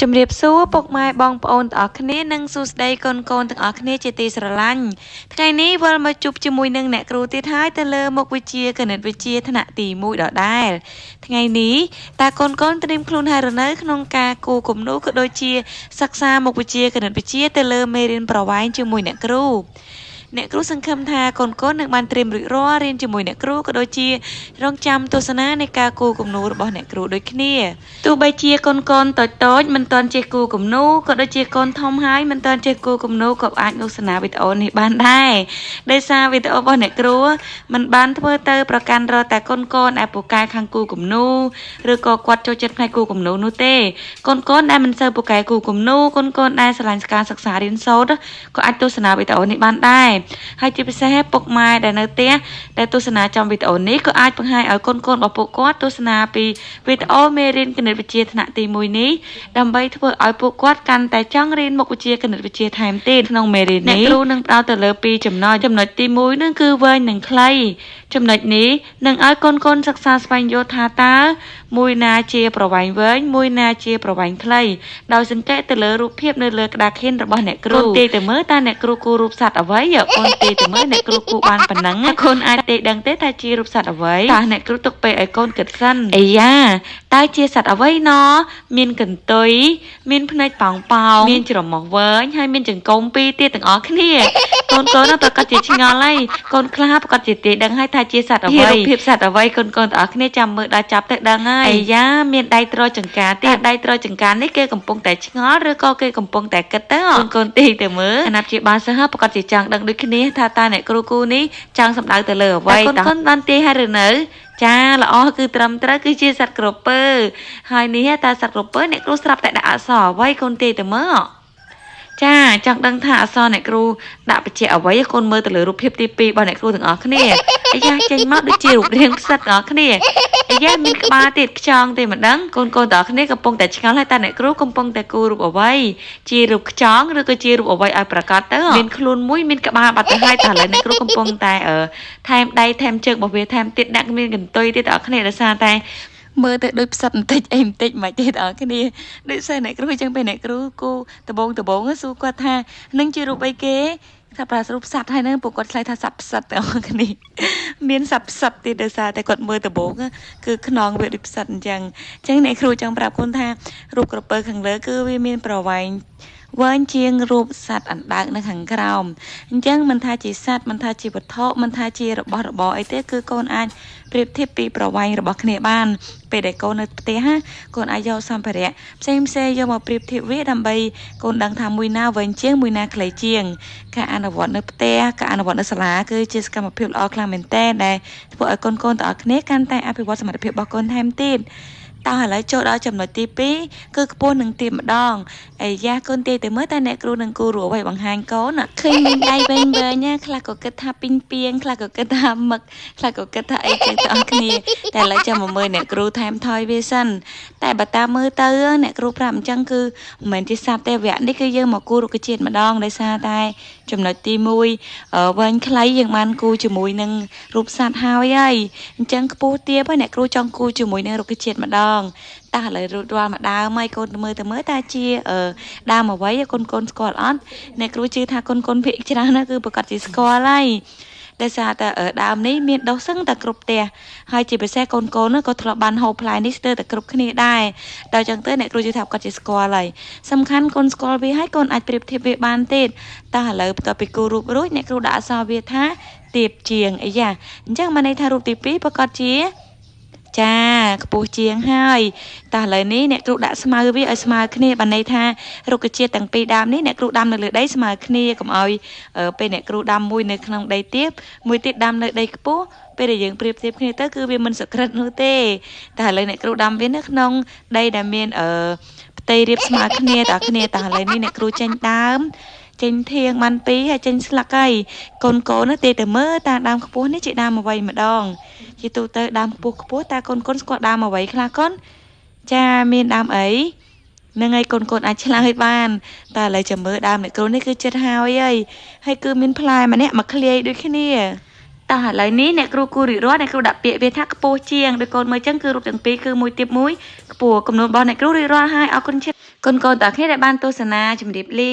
ជំរាបសួរពុកម៉ែបងប្អូនទាំងអស់គ្នានិងសួស្តីកូនៗទាំងអស់គ្នាជាទីស្រឡាញ់ថ្ងៃនេះវិលមកជួបជាមួយនឹងអ្នកគ្រូទៀតហើយទៅលើមុខវិជ្ជាគណិតវិទ្យាថ្នាក់ទី1ដដែលថ្ងៃនេះតើកូនៗត្រៀមខ្លួនហើយឬនៅក្នុងការគូគំនូក៏ដូចជាសិក្សាមុខវិជ្ជាគណិតវិទ្យាទៅលើមេរៀនប្រវែងជាមួយអ្នកគ្រូអ្នកគ្រូសង្ឃឹមថាកូនៗនឹងបានត្រៀមរួចរាល់រៀនជាមួយអ្នកគ្រូក៏ដូចជារងចាំទស្សនានៃការគូគំនូរបស់អ្នកគ្រូដូចគ្នាទោះបីជាកូនៗតូចៗមិនទាន់ចេះគូគំនូក៏ដូចជាកូនធំហើយមិនទាន់ចេះគូគំនូក៏អាចទស្សនាវីដេអូនេះបានដែរដោយសារវីដេអូរបស់អ្នកគ្រូមិនបានធ្វើទៅប្រកាន់រកតែកូនៗដែលពូកែខាងគូគំនូឬក៏គាត់ចូលចិត្តផ្នែកគូគំនូនោះទេកូនៗដែលមិនសូវពូកែគូគំនូកូនៗដែលស្រឡាញ់ការសិក្សារៀនសូត្រក៏អាចទស្សនាវីដេអូនេះបានដែរហើយជាពិសេសពុកម៉ែដែលនៅផ្ទះដែលទស្សនាចំវីដេអូនេះក៏អាចបង្ហាញឲ្យកូនៗរបស់ពួកគាត់ទស្សនាពីវីដេអូមេរៀនគណិតវិទ្យាថ្នាក់ទី1នេះដើម្បីធ្វើឲ្យពួកគាត់កាន់តែចង់រៀនមុខវិជ្ជាគណិតវិទ្យាថែមទៀតក្នុងមេរៀននេះអ្នកគ្រូនឹងផ្ដោតទៅលើ2ចំណុចទី1នឹងគឺវែងនិងខ្លីចំណុចនេះនឹងឲ្យកូនៗសិក្សាស្វែងយល់ថាតើមួយណាជាប្រវែងវែងមួយណាជាប្រវែងខ្លីដោយសង្កេតទៅលើរូបភាពនៅលើក្តារខៀនរបស់អ្នកគ្រូទាយទៅមើលតើអ្នកគ្រូគូររូបសត្វអ្វីកូនទាយទៅមើលអ្នកគ្រូគូបានប៉ុណ្ណឹងកូនអាចទាយដឹងទេថាជារូបសត្វអ្វីតើអ្នកគ្រូទុកពេលឲ្យកូនគិតសិនអាយ៉ាតើជាសត្វអ្វីណមានកន្ទុយមានភ្នែកប៉ោងមានច្រមុះវែងហើយមានចង្កូមពីរទៀតទាំងអស់គ្នាកូនប្រកាសជាឆ្ងល់ហើយកូនខ្លះប្រកាសជាទាយដឹងហើយថាជាសត្វអ្វីរូបភាពសត្វអ្វីកូនទាំងអស់គ្នាចាំមើលដល់ចាប់ទៅដឹងហើយអាយ៉ាមានដៃត្រចង្ការទៀតដៃត្រចង្ការនេះគេកំពុងតែឆ្ងល់ឬក៏គេកំពុងតែគិតទៅកូនទាយទៅមើលអាណត្តិជាបានសិស្សប្រកាសជាចង់ដឹងដូចគ្នាថាតើអ្នកគ្រូគូនេះចង់សម្ដៅទៅលើអ្វីកូនបានទាយហើយឬនៅចាល្អគឺត្រឹមត្រូវគឺជាសត្វក្រពើហើយនេះតើសត្វក្រពើអ្នកគ្រូស្រាប់តែដាក់អក្សរអ្វីកូនទាយទៅមើលចាចង់ដឹងថាអក្សរអ្នកគ្រូដាក់បញ្ជាក់អ្វីកូនមើលទៅលើរូបភាពទី2របស់អ្នកគ្រូទាំងអស់គ្នាអាយ៉ាចេញមកដូចជារូបរាងផ្សិតទាំងអស់គ្នាអាយ៉ាមានក្បាលទៀតខ្ចង់ទេមិនដឹងកូនទាំងអស់គ្នាកំពុងតែឆ្ងល់ហើយតើអ្នកគ្រូកំពុងតែគូររូបអ្វីជារូបខ្ចង់ឬក៏ជារូបអ្វីឲ្យប្រកាសទៅមានខ្លួនមួយមានក្បាលបាត់ទៅហើយតើឥឡូវអ្នកគ្រូកំពុងតែថែមដៃថែមជើងរបស់វាថែមទៀតដាក់មានកន្ទុយទៀតទាំងអស់គ្នាដោយសារតែមើលទៅដូចផ្សិតបន្តិចអីបន្តិចមិនទេបងប្អូនដូចសិស្សអ្នកគ្រូអញ្ចឹងពេលអ្នកគ្រូគូដបងសួរគាត់ថានឹងជារូបអីគេថាប្រារូបសត្វហើយនឹងពួកគាត់ឆ្លើយថាសត្វផ្សិតបងប្អូនមានសត្វផ្សិតទៀតដោយសារតែគាត់មើលដបងគឺខ្នងវាដូចផ្សិតអញ្ចឹងអ្នកគ្រូចង់ប្រាប់គុណថារូបក្រពើខាងលើគឺវាមានប្រវែងវែងជាងរូបសត្វអណ្ដើកនៅខាងក្រោមអញ្ចឹងមិនថាជាសត្វមិនថាជាវត្ថុមិនថាជារបស់របរអីទេគឺកូនអាចប្រៀបធៀបពីប្រវែងរបស់គ្នាបានពេលដែលកូននៅផ្ទះកូនអាចយកសម្ភារៈផ្សេងយកមកប្រៀបធៀបវាដើម្បីកូនដឹងថាមួយណាវែងជាងមួយណាខ្លីជាងការអនុវត្តនៅផ្ទះការអនុវត្តនៅសាលាគឺជាសកម្មភាពល្អខ្លាំងមែនទែនដែលធ្វើឲ្យកូនទាំងអស់គ្នាកាន់តែអភិវឌ្ឍសមត្ថភាពរបស់កូនថែមទៀតតើឥឡូវចូលដល់ចំណុចទី2គឺខ្ពស់នឹងទៀបម្ដងអាយ៉ាកូនទាយទៅមើលតែអ្នកគ្រូនឹងគូរអ្វីបង្ហាញកូនឃើញមានដៃវែងណាខ្លះក៏គិតថាពីងពីងខ្លះក៏គិតថាមឹកខ្លះក៏គិតថាអីចឹងទាំងអស់គ្នាតែឥឡូវចាំមកមើលអ្នកគ្រូថែមថយវាសិនតែបើតាមមើលទៅអ្នកគ្រូប្រាប់អញ្ចឹងគឺមិនមែនជាសត្វទេវគ្គនេះគឺយើងមកគូររុក្ខជាតិម្ដងដោយសារតែចំណុចទី1វែងខ្លីយើងបានគូជាមួយនឹងរូបសត្វហើយអញ្ចឹងខ្ពស់ទាបអ្នកគ្រូចង់គូជាមួយនឹងរុក្ខជាតិម្ដងតើឥឡូវរួចរាល់មកដើមហើយកូនមើលតើជាដើមអ្វីកូនស្គាល់អត់អ្នកគ្រូជឿថាកូនភាគច្រើនណាគឺប្រកាសជាស្គាល់ហើយដោយសារតែដើមនេះមានដុះសឹងតែគ្រប់ផ្ទះហើយជាពិសេសកូនក៏ធ្លាប់បានហូបផ្លែនេះស្ទើរតែគ្រប់គ្នាដែរដល់ចឹងទៅអ្នកគ្រូជឿថាគាត់ជាស្គាល់ហើយសំខាន់កូនស្គាល់វាហើយកូនអាចប្រៀបធៀបវាបានទៀតតើឥឡូវបន្ទាប់ពីគូររូបរួចអ្នកគ្រូដាក់អក្សរវាថាទៀបជាងអីយ៉ាអញ្ចឹងបានន័យថារូបទី2ប្រកាសជាចាខ្ពស់ជាងហើយតើឥឡូវនេះអ្នកគ្រូដាក់ស្មៅវាឲ្យស្មើគ្នាបានន័យថារុក្ខជាតិទាំងពីរដើមនេះអ្នកគ្រូដាំនៅលើដីស្មើគ្នាកុំឲ្យពេលអ្នកគ្រូដាំមួយនៅក្នុងដីទាបមួយទៀតដាំនៅដីខ្ពស់ពេលដែលយើងប្រៀបធៀបគ្នាទៅគឺវាមិនសក្រិតនោះទេតែឥឡូវអ្នកគ្រូដាំវានៅក្នុងដីដែលមានផ្ទៃរាបស្មើគ្នាតើឥឡូវនេះអ្នកគ្រូចេញដើមចេញធាងបាន2ហើយចេញស្លឹកហើយកូននោះទេទៅមើលតើដើមខ្ពស់នេះជាដើមអ្វីម្ដងជាទូទៅដើមខ្ពស់តើកូនស្គាល់ដើមអ្វីខ្លះកូនចាមានដើមអីនឹងហើយកូនអាចឆ្លើយបានតើឥឡូវចាំមើលដើមអ្នកគ្រូនេះគឺចិត្តហើយគឺមានផ្លែម្នាក់មកឃ្លាយដូចគ្នាត តោះឥឡូវនេះអ្នកគ្រូគូរិរត់អ្នកគ្រូដាក់ពាក្យវាថាខ្ពស់ជាងដោយកូនមើលចឹងគឺរូបទាំងពីរគឺមួយទៀបមួយខ្ពស់កំណត់របស់អ្នកគ្រូរិរត់ហើយអរគុណច្រើនកូនៗតើគ្នាដែលបានទស្សនាជំរាបលា